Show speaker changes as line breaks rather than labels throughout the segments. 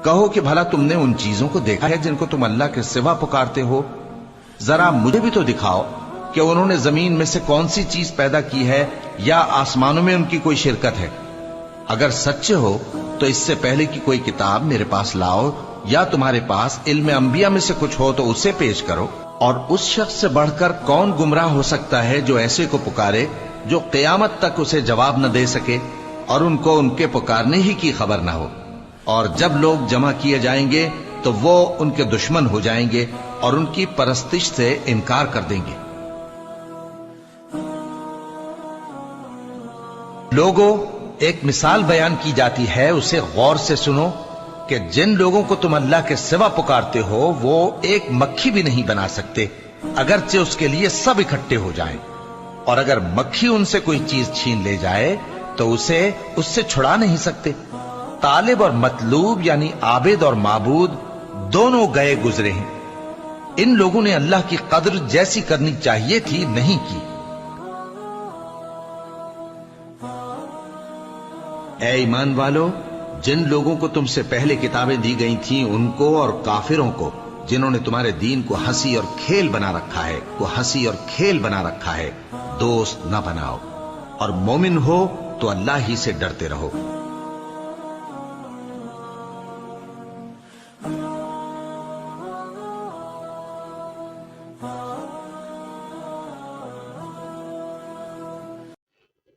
کہو کہ بھلا تم نے ان چیزوں کو دیکھا ہے جن کو تم اللہ کے سوا پکارتے ہو؟ ذرا مجھے بھی تو دکھاؤ کہ انہوں نے زمین میں سے کون سی چیز پیدا کی ہے یا آسمانوں میں ان کی کوئی شرکت ہے؟ اگر سچے ہو تو اس سے پہلے کی کوئی کتاب میرے پاس لاؤ، یا تمہارے پاس علم انبیاء میں سے کچھ ہو تو اسے پیش کرو۔ اور اس شخص سے بڑھ کر کون گمراہ ہو سکتا ہے جو ایسے کو پکارے جو قیامت تک اسے جواب نہ دے سکے اور ان کو ان کے پکارنے ہی کی خبر نہ ہو۔ اور جب لوگ جمع کیے جائیں گے تو وہ ان کے دشمن ہو جائیں گے اور ان کی پرستش سے انکار کر دیں گے۔ لوگوں، ایک مثال بیان کی جاتی ہے، اسے غور سے سنو کہ جن لوگوں کو تم اللہ کے سوا پکارتے ہو وہ ایک مکھی بھی نہیں بنا سکتے اگرچہ اس کے لیے سب اکٹھے ہو جائیں، اور اگر مکھی ان سے کوئی چیز چھین لے جائے تو اسے اس سے چھڑا نہیں سکتے۔ طالب اور مطلوب یعنی عابد اور معبود دونوں گئے گزرے ہیں۔ ان لوگوں نے اللہ کی قدر جیسی کرنی چاہیے تھی نہیں کی۔ اے ایمان والو، جن لوگوں کو تم سے پہلے کتابیں دی گئی تھیں ان کو اور کافروں کو جنہوں نے تمہارے دین کو ہنسی اور کھیل بنا رکھا ہے دوست نہ بناؤ، اور مومن ہو تو اللہ ہی سے ڈرتے رہو۔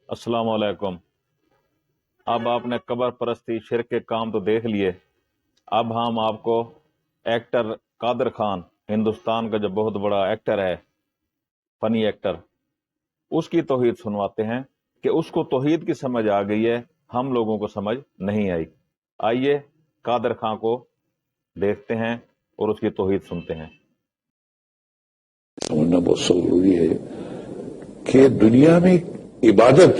السلام علیکم۔ اب آپ نے قبر پرستی، شرک کے کام تو دیکھ لیے، اب ہم آپ کو ایکٹر قادر خان، ہندوستان کا جو بہت بڑا ایکٹر ہے، فنی ایکٹر، اس کی توحید سنواتے ہیں کہ اس کو توحید کی سمجھ آ گئی ہے، ہم لوگوں کو سمجھ نہیں آئی۔ آئیے قادر خان کو دیکھتے ہیں اور اس کی توحید سنتے ہیں۔
سمجھنا بہت ضروری ہے کہ دنیا میں عبادت،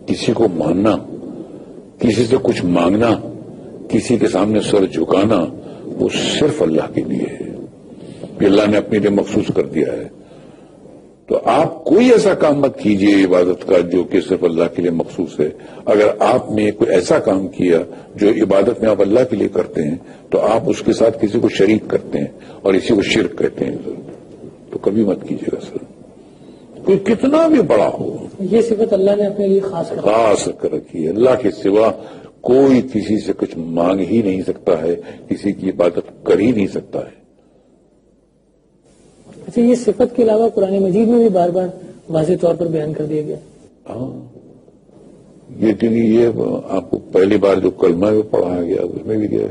کسی کو ماننا، کسی سے کچھ مانگنا، کسی کے سامنے سر جھکانا، وہ صرف اللہ کے لیے ہے، یہ اللہ نے اپنے لیے مخصوص کر دیا ہے۔ تو آپ کوئی ایسا کام مت کیجئے عبادت کا جو کہ صرف اللہ کے لیے مخصوص ہے۔ اگر آپ نے کوئی ایسا کام کیا جو عبادت میں آپ اللہ کے لیے کرتے ہیں تو آپ اس کے ساتھ کسی کو شریک کرتے ہیں اور اسی کو شرک کہتے ہیں، تو کبھی مت کیجیے گا سر، کوئی کتنا بھی بڑا ہو۔
یہ صفت اللہ نے اپنے لیے خاص
کر رکھی ہے۔ اللہ کے سوا کوئی کسی سے کچھ مانگ ہی نہیں سکتا ہے، کسی کی عبادت کر ہی نہیں سکتا ہے۔
اچھا، یہ صفت کے علاوہ قرآن مجید میں بھی بار بار واضح طور پر بیان کر دیا گیا۔
ہاں، یہ آپ کو پہلی بار جو کلمہ میں پڑھایا گیا اس میں بھی گیا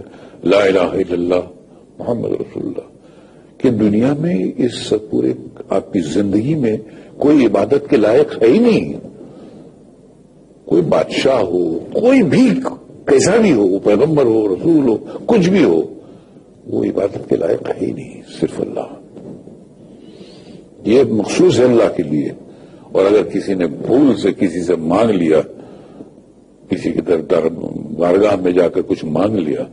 لا الہ الا اللہ محمد رسول اللہ، کہ دنیا میں اس پورے آپ کی زندگی میں کوئی عبادت کے لائق ہے ہی نہیں۔ کوئی بادشاہ ہو، کوئی بھی کیسا بھی ہو، پیغمبر ہو، رسول ہو، کچھ بھی ہو، وہ عبادت کے لائق ہے ہی نہیں، صرف اللہ۔ یہ مخصوص ہے اللہ کے لیے، اور اگر کسی نے بھول سے کسی سے مانگ لیا، کسی کے بارگاہ میں جا کر کچھ مانگ لیا،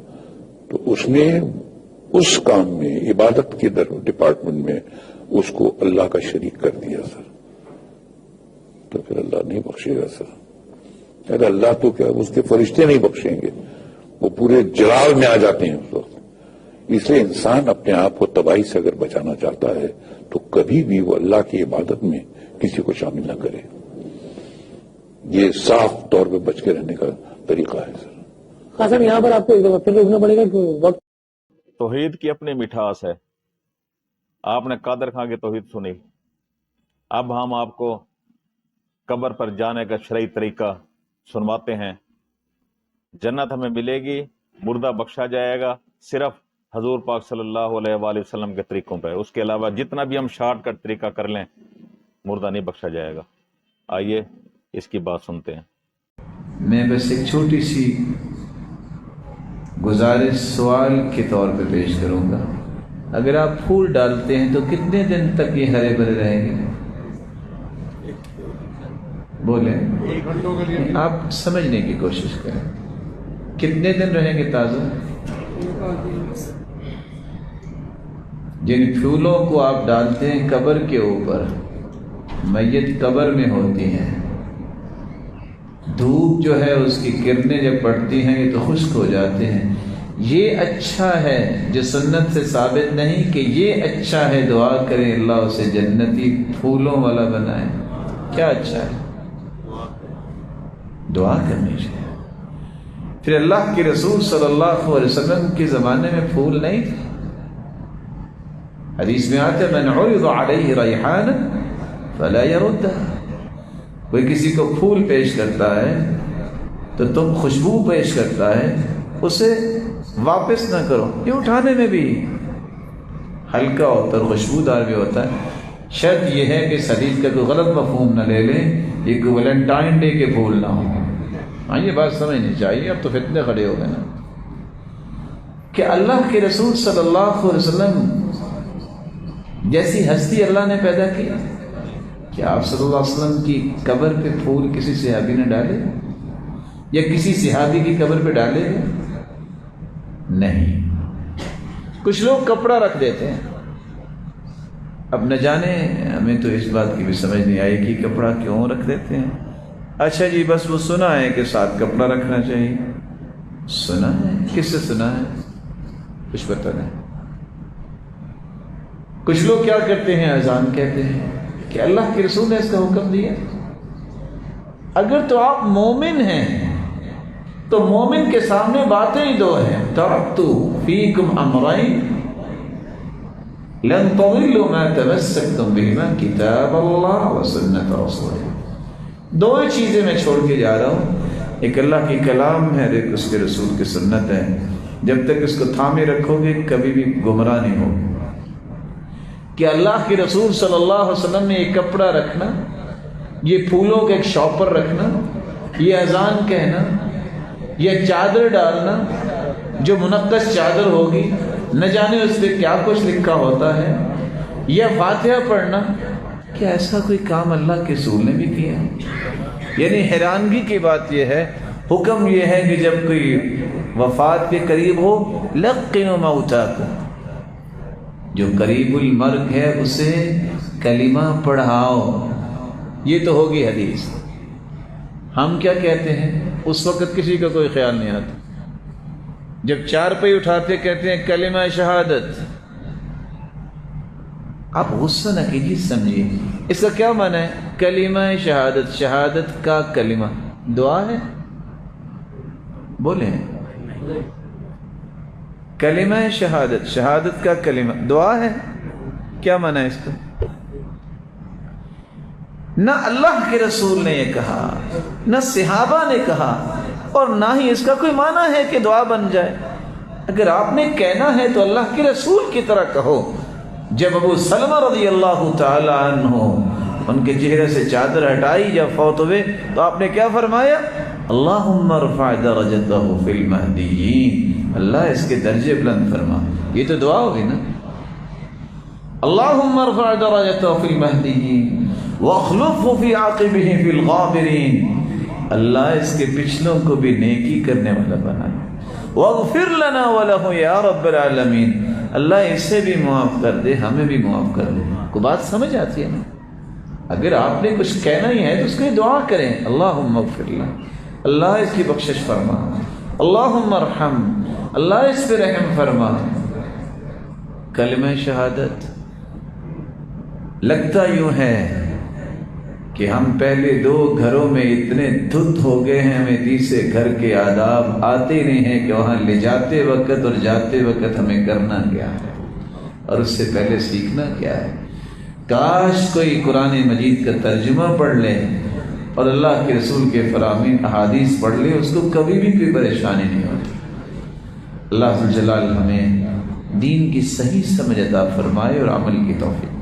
تو اس نے اس کام میں، عبادت کے ڈپارٹمنٹ میں اس کو اللہ کا شریک کر دیا سر، تو پھر اللہ نہیں بخشے گا سر۔ اگر اللہ تو کیا اس کے فرشتے نہیں بخشیں گے، وہ پورے جلال میں آ جاتے ہیں اس وقت۔ اس لیے انسان اپنے آپ کو تباہی سے اگر بچانا چاہتا ہے تو کبھی بھی وہ اللہ کی عبادت میں کسی کو شامل نہ کرے۔ یہ صاف طور پہ بچ کے رہنے کا طریقہ ہے سر۔
خاص صاحب، یہاں پر آپ کو ایک دفعہ پھر روکنا پڑے گا کہ وقت۔
توحید کی اپنی مٹھاس ہے۔ آپ نے قادر خان کی توحید سنی، اب ہم آپ کو قبر پر جانے کا شرعی طریقہ سنواتے ہیں۔ جنت ہمیں ملے گی، مردہ بخشا جائے گا صرف حضور پاک صلی اللہ علیہ وآلہ وسلم کے طریقوں پہ، اس کے علاوہ جتنا بھی ہم شارٹ کٹ طریقہ کر لیں مردہ نہیں بخشا جائے گا۔ آئیے اس کی بات سنتے ہیں۔
میں بس ایک چھوٹی سی گزارش سوال کے طور پہ پیش کروں گا، اگر آپ پھول ڈالتے ہیں تو کتنے دن تک یہ ہرے بھرے رہیں گے؟ بولیں، آپ سمجھنے کی کوشش کریں، کتنے دن رہیں گے تازہ؟ جن پھولوں کو آپ ڈالتے ہیں قبر کے اوپر، میت قبر میں ہوتی ہیں، دھوپ جو ہے اس کی کرنیں جب پڑتی ہیں یہ تو خشک ہو جاتے ہیں. یہ اچھا ہے جو سنت سے ثابت نہیں کہ یہ اچھا ہے دعا کریں اللہ اسے جنتی پھولوں والا بنائے. کیا اچھا ہے؟ دعا کرنی چاہیے. پھر اللہ کے رسول صلی اللہ علیہ وسلم کے زمانے میں پھول نہیں تھے. حدیث میں آتا ہے من عرض علیہ ریحان فلا يردها. کوئی کسی کو پھول پیش کرتا ہے تو تم خوشبو پیش کرتا ہے اسے واپس نہ کرو. یہ اٹھانے میں بھی ہلکا ہوتا ہے، خوشبودار بھی ہوتا ہے. شرط یہ ہے کہ اس حدیث کا کوئی غلط مفہوم نہ لے لیں، یہ کوئی ویلنٹائن ڈے کے پھول نہ ہوں. ہاں یہ بات سمجھنی چاہیے. اب تو فتنے کھڑے ہو گئے نا کہ اللہ کے رسول صلی اللہ علیہ وسلم جیسی ہستی اللہ نے پیدا کی، کہ آپ صلی اللہ علیہ وسلم کی قبر پہ پھول کسی صحابی نے ڈالے یا کسی صحابی کی قبر پہ ڈالے گئے؟ نہیں. کچھ لوگ کپڑا رکھ دیتے ہیں. اب نہ جانے ہمیں تو اس بات کی بھی سمجھ نہیں آئی کہ کپڑا کیوں رکھ دیتے ہیں. اچھا جی بس وہ سنا ہے کہ ساتھ کپڑا رکھنا چاہیے. سنا ہے؟ کس سے سنا ہے؟ کچھ پتہ نہیں. کچھ لوگ کیا کرتے ہیں، اذان کہتے ہیں کہ اللہ کے رسول نے اس کا حکم دیا. اگر تو آپ مومن ہیں تو مومن کے سامنے باتیں ہی دو ہیں. ترکت فیکم امرین لن تضلوا ما تمسکتم بہما کتاب اللہ و سنت رسولہ. دو ہی چیزیں میں چھوڑ کے جا رہا ہوں، ایک اللہ کی کلام ہے، ایک اس کے رسول کی سنت ہے. جب تک اس کو تھامے رکھو گے کبھی بھی گمراہ نہیں ہوگے. کہ اللہ کے رسول صلی اللہ علیہ وسلم نے یہ کپڑا رکھنا، یہ پھولوں کے ایک شاپر رکھنا، یہ اذان کہنا، یہ چادر ڈالنا جو منقش چادر ہوگی نہ جانے اس پہ کیا کچھ لکھا ہوتا ہے، یا فاتحہ پڑھنا، کہ ایسا کوئی کام اللہ کے رسول نے بھی کیا. یعنی حیرانگی کی بات یہ ہے، حکم یہ ہے کہ جب کوئی وفات کے قریب ہو لقنوا موتاکم، جو قریب المرگ ہے اسے کلمہ پڑھاؤ. یہ تو ہوگی حدیث. ہم کیا کہتے ہیں اس وقت کسی کا کوئی خیال نہیں آتا. جب چار پئی اٹھاتے کہتے ہیں کلمہ شہادت. آپ غصہ نہ کیجیے، سمجھیے اس کا کیا معنی ہے. کلمہ شہادت، شہادت کا کلمہ دعا ہے؟ بولیں. کلمہ شہادت، شہادت کا کلمہ دعا ہے؟ کیا معنی ہے اس کا؟ نہ اللہ کے رسول نے یہ کہا، نہ صحابہ نے کہا، اور نہ ہی اس کا کوئی معنی ہے کہ دعا بن جائے. اگر آپ نے کہنا ہے تو اللہ کے رسول کی طرح کہو. جب ابو سلمہ رضی اللہ تعالی عنہ ان کے چہرے سے چادر ہٹائی جب فوت ہوئے تو آپ نے کیا فرمایا؟ اللہم ارفع درجتہ فی المہدیین، اللہ اس کے درجے بلند فرما. یہ تو دعا ہوگی نا. اللہم ارفع درجتہ فی المہدیین واخلفہ فی عاقبہ فی الغابرین، اللہ اس کے پچھلوں کو بھی نیکی کرنے والا بنائے. واغفر لنا ولہ یا رب العالمین، اللہ اسے بھی معاف کر دے، ہمیں بھی معاف کر دے. کو بات سمجھ آتی ہے نا. اگر آپ نے کچھ کہنا ہی ہے تو اس کے لیے دعا کریں. اللہم اغفر لنا، اللہ اس کی بخشش فرما. اللہم ارحم، اللہ اس پہ رحم فرما. کلمہ شہادت لگتا یوں ہے کہ ہم پہلے دو گھروں میں اتنے دھت ہو گئے ہیں، ہمیں تیسرے گھر کے آداب آتے نہیں ہیں کہ وہاں لے جاتے وقت اور جاتے وقت ہمیں کرنا کیا ہے اور اس سے پہلے سیکھنا کیا ہے. کاش کوئی قرآن مجید کا ترجمہ پڑھ لے اور اللہ کے رسول کے فرامین احادیث پڑھ لے، اس کو کبھی بھی کوئی پریشانی نہیں ہوتی. اللہ ذوالجلال ہمیں دین کی صحیح سمجھ عطا فرمائے اور عمل کی توفیق.